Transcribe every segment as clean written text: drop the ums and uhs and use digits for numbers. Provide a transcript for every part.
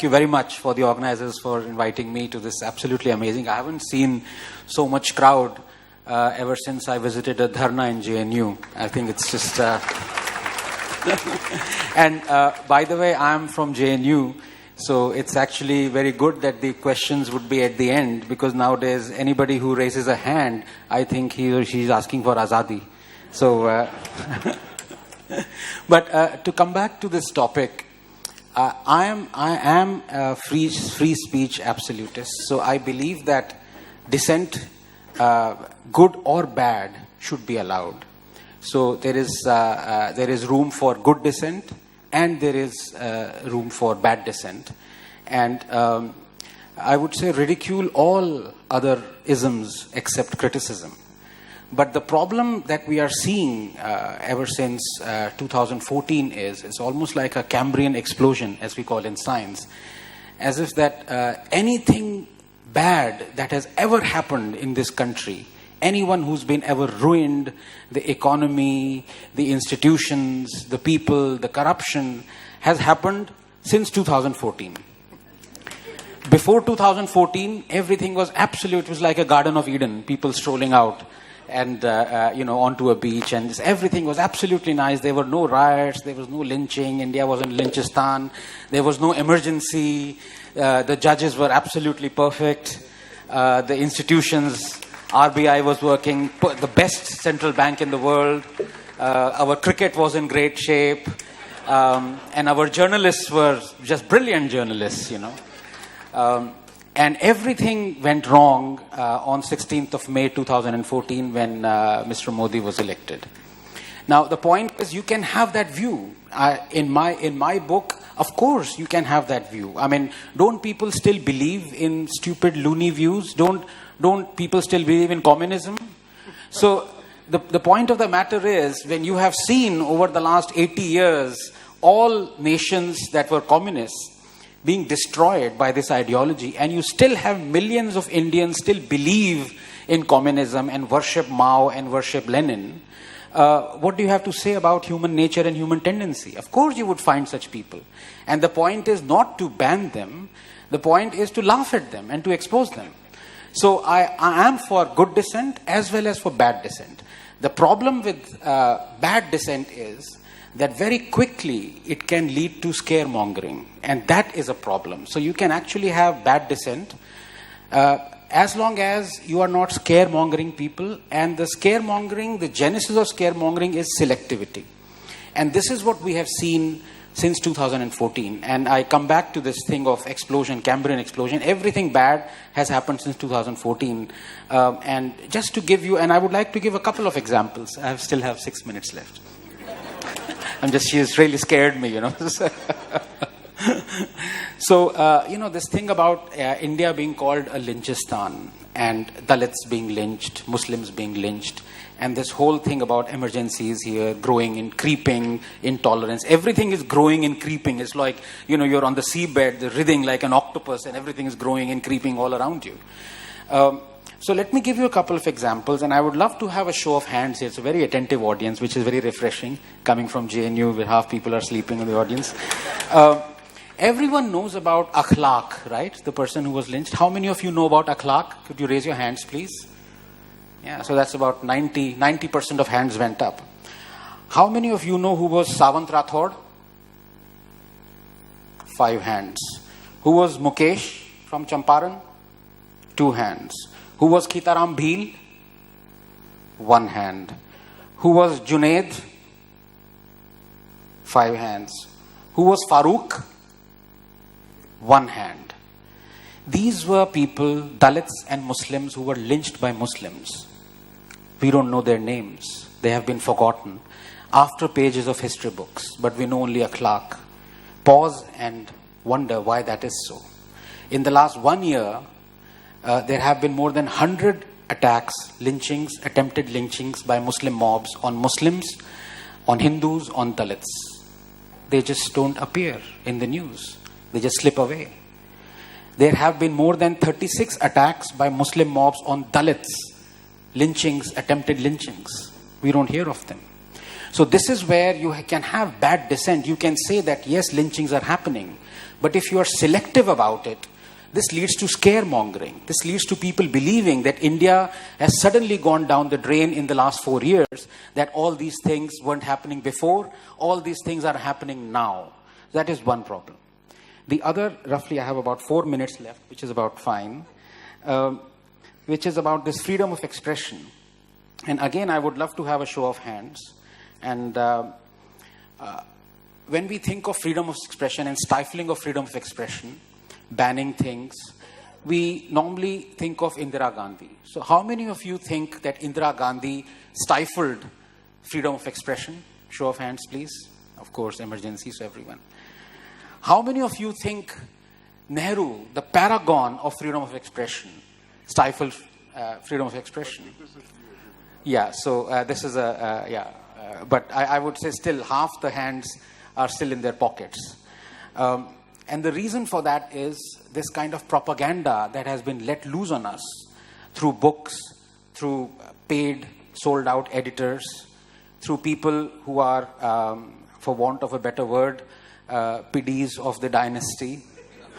Thank you very much for the organizers for inviting me to this absolutely amazing. I haven't seen so much crowd ever since I visited a dharna in JNU. I think it's just... And by the way, I'm from JNU, so it's actually very good that the questions would be at the end, because nowadays anybody who raises a hand, I think he or she is asking for azadi. So, but to come back to this topic, I am a free speech absolutist. So I believe that dissent, good or bad, should be allowed. So there is room for good dissent, and there is room for bad dissent. And I would say ridicule all other isms except criticism. But the problem that we are seeing ever since 2014 is it's almost like a Cambrian explosion, as we call in science, as if that anything bad that has ever happened in this country, anyone who's been ever ruined, the economy, the institutions, the people, the corruption, has happened since 2014. Before 2014, everything was absolute. It was like a Garden of Eden, people strolling out and onto a beach, and everything was absolutely nice. There were no riots, there was no lynching, India wasn't Lynchistan, there was no emergency, the judges were absolutely perfect, the institutions, RBI was working, the best central bank in the world, our cricket was in great shape, and our journalists were just brilliant journalists, and everything went wrong on 16th of May 2014 when Mr. Modi was elected. Now, the point is, you can have that view. In my book, of course, you can have that view. I mean, don't people still believe in stupid, loony views? Don't people still believe in communism? So, the point of the matter is, when you have seen over the last 80 years, all nations that were communists being destroyed by this ideology, and you still have millions of Indians still believe in communism and worship Mao and worship Lenin, what do you have to say about human nature and human tendency? Of course you would find such people. And the point is not to ban them, the point is to laugh at them and to expose them. So I am for good dissent as well as for bad dissent. The problem with bad dissent is that very quickly it can lead to scaremongering, and that is a problem. So you can actually have bad dissent as long as you are not scaremongering people, and the genesis of scaremongering is selectivity. And this is what we have seen since 2014. And I come back to this thing of explosion, Cambrian explosion. Everything bad has happened since 2014. And just to give you, and I would like to give a couple of examples. I still have 6 minutes left. She's really scared me, So, this thing about India being called a Lynchistan, and Dalits being lynched, Muslims being lynched, and this whole thing about emergencies here, growing and creeping, intolerance, everything is growing and creeping. It's like, you're on the seabed, writhing like an octopus, and everything is growing and creeping all around you. So let me give you a couple of examples, and I would love to have a show of hands here. It's a very attentive audience, which is very refreshing, coming from JNU, where half people are sleeping in the audience. Everyone knows about Akhlaq, right? The person who was lynched. How many of you know about Akhlaq? Could you raise your hands, please? Yeah, so that's about 90% of hands went up. How many of you know who was Sawant Rathod? 5 hands. Who was Mukesh from Champaran? 2 hands. Who was Khitaram Bhil? 1 hand. Who was Junaid? 5 hands. Who was Farooq? 1 hand. These were people, Dalits and Muslims, who were lynched by Muslims. We don't know their names. They have been forgotten after pages of history books, but we know only Akhlaq. Pause and wonder why that is so. In the last 1 year, there have been more than 100 attacks, lynchings, attempted lynchings by Muslim mobs on Muslims, on Hindus, on Dalits. They just don't appear in the news. They just slip away. There have been more than 36 attacks by Muslim mobs on Dalits, lynchings, attempted lynchings. We don't hear of them. So this is where you can have bad dissent. You can say that, yes, lynchings are happening. But if you are selective about it, this leads to scaremongering. This leads to people believing that India has suddenly gone down the drain in the last 4 years, that all these things weren't happening before, all these things are happening now. That is one problem. The other, roughly I have about 4 minutes left, which is about fine, which is about this freedom of expression. And again, I would love to have a show of hands. And when we think of freedom of expression and stifling of freedom of expression, banning things, we normally think of Indira Gandhi. So how many of you think that Indira Gandhi stifled freedom of expression? Show of hands, please. Of course, emergency, so everyone. How many of you think Nehru, the paragon of freedom of expression, stifled freedom of expression? Yeah, so this is but I would say still half the hands are still in their pockets. And the reason for that is this kind of propaganda that has been let loose on us through books, through paid, sold out editors, through people who are, for want of a better word, PDs of the dynasty.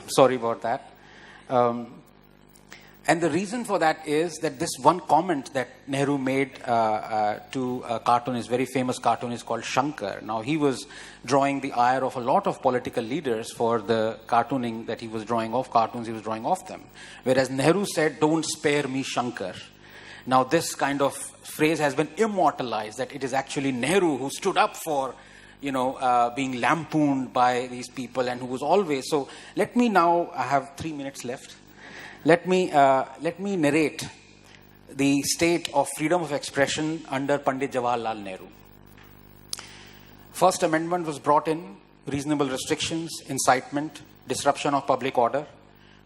Sorry about that. And the reason for that is that this one comment that Nehru made to a cartoonist, very famous cartoonist called Shankar. Now, he was drawing the ire of a lot of political leaders for the cartooning that he was drawing of, cartoons he was drawing of them. Whereas Nehru said, "Don't spare me, Shankar." Now, this kind of phrase has been immortalized, that it is actually Nehru who stood up for, being lampooned by these people, and who was always... So, let me now, I have 3 minutes left. Let me narrate the state of freedom of expression under Pandit Jawaharlal Nehru. First Amendment was brought in, reasonable restrictions, incitement, disruption of public order.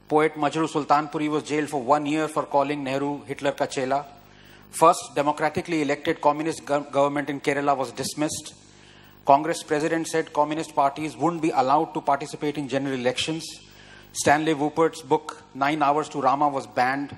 Poet Majru Sultanpuri was jailed for 1 year for calling Nehru Hitler ka chela. First democratically elected communist government in Kerala was dismissed. Congress president said communist parties wouldn't be allowed to participate in general elections. Stanley Wupert's book 9 Hours to Rama was banned.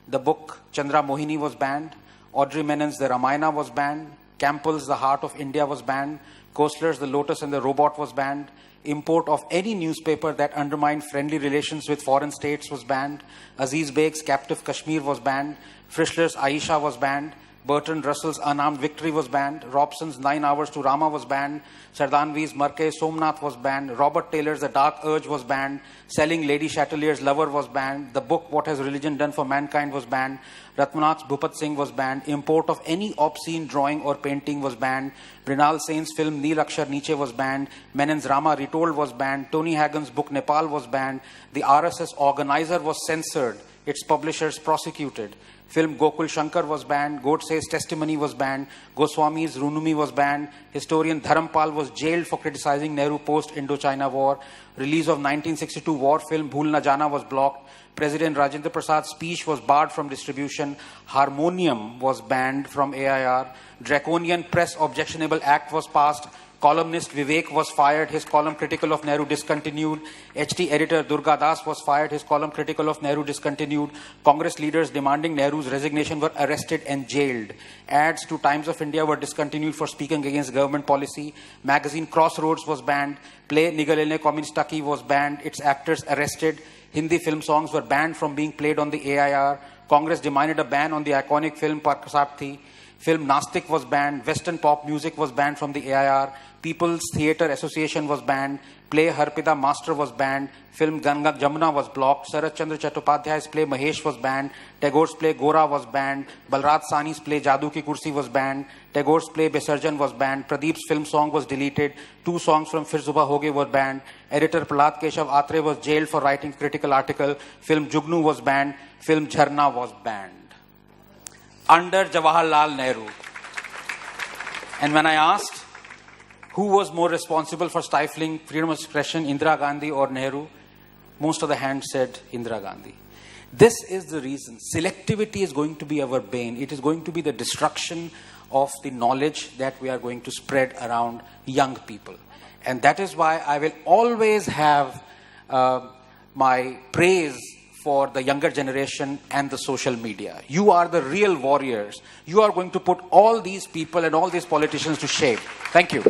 The book Chandra Mohini was banned. Audrey Menon's The Ramayana was banned. Campbell's The Heart of India was banned. Koestler's The Lotus and the Robot was banned. Import of any newspaper that undermined friendly relations with foreign states was banned. Aziz Beg's Captive Kashmir was banned. Frischler's Aisha was banned. Bertrand Russell's Unarmed Victory was banned. Robson's 9 Hours to Rama was banned. Sardanvi's Marke Somnath was banned. Robert Taylor's The Dark Urge was banned. Selling Lady Chatelier's Lover was banned. The book What Has Religion Done for Mankind was banned. Ratmanath's Bhupat Singh was banned. Import of any obscene drawing or painting was banned. Mrinal Sen's film Neel Akshar Niche was banned. Menon's Rama Retold was banned. Tony Hagen's book Nepal was banned. The RSS Organizer was censored. Its publishers prosecuted. Film Gokul Shankar was banned. Godse's Testimony was banned. Goswami's Runumi was banned. Historian Dharampal was jailed for criticizing Nehru post-Indochina war. Release of 1962 war film Bhool Na Jana was blocked. President Rajendra Prasad's speech was barred from distribution. Harmonium was banned from AIR. Draconian Press Objectionable Act was passed. Columnist Vivek was fired. His column critical of Nehru discontinued. HT editor Durga Das was fired. His column critical of Nehru discontinued. Congress leaders demanding Nehru's resignation were arrested and jailed. Ads to Times of India were discontinued for speaking against government policy. Magazine Crossroads was banned. Play Nigalene Kominstaki was banned. Its actors arrested. Hindi film songs were banned from being played on the AIR. Congress demanded a ban on the iconic film Parksapthi. Film Nastik was banned. Western pop music was banned from the AIR. People's Theatre Association was banned. Play Harpida Master was banned. Film Ganga Jamuna was blocked. Sarat Chandra Chattopadhyay's play Mahesh was banned. Tagore's play Gora was banned. Balraj Sani's play Jadoo Ki Kursi was banned. Tagore's play Besarjan was banned. Pradeep's film song was deleted. 2 songs from Fir Subah Hoge were banned. Editor Prahlad Keshav Atre was jailed for writing critical article. Film Jugnu was banned. Film Jharna was banned. Under Jawaharlal Nehru. And when I asked who was more responsible for stifling freedom of expression, Indira Gandhi or Nehru, most of the hands said Indira Gandhi. This is the reason. Selectivity is going to be our bane. It is going to be the destruction of the knowledge that we are going to spread around young people. And that is why I will always have my praise for the younger generation and the social media. You are the real warriors. You are going to put all these people and all these politicians to shame. Thank you.